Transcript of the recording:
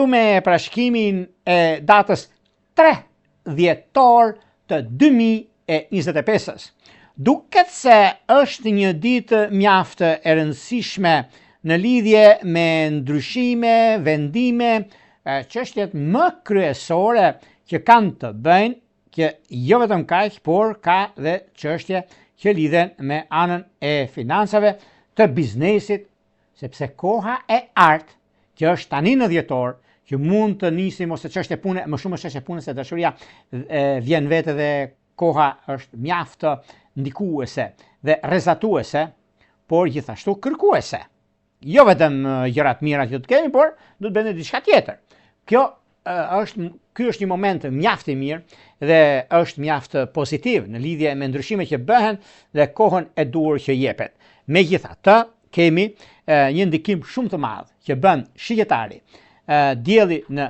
me parashkimin e datës 3 dhjetor të 2025. Duket se është një ditë mjaft e rëndësishme në lidhje me ndryshime, vendime, çështjet më kryesore që kanë të bëjnë që jo vetëm kaq, por ka dhe çështje që lidhen me anën e financave, të biznesit, sepse koha e artë që është tani në dhjetor, që mund të nisim ose çështje pune, më shumë çështje pune se dashuria vjen vetë dhe koha është mjaft ndikuese dhe rrezatuese, por gjithashtu kërkuese. Jo vetëm gjërat mira që të kemi, por do të bëjmë diçka tjetër. Ky është një moment mjaft i mirë dhe është mjaft pozitiv në lidhje me ndryshimet që bëhen dhe kohën e duhur që jepet. Megjithatë, kemi një ndikim shumë të madh që bën shigjetari. Dielli në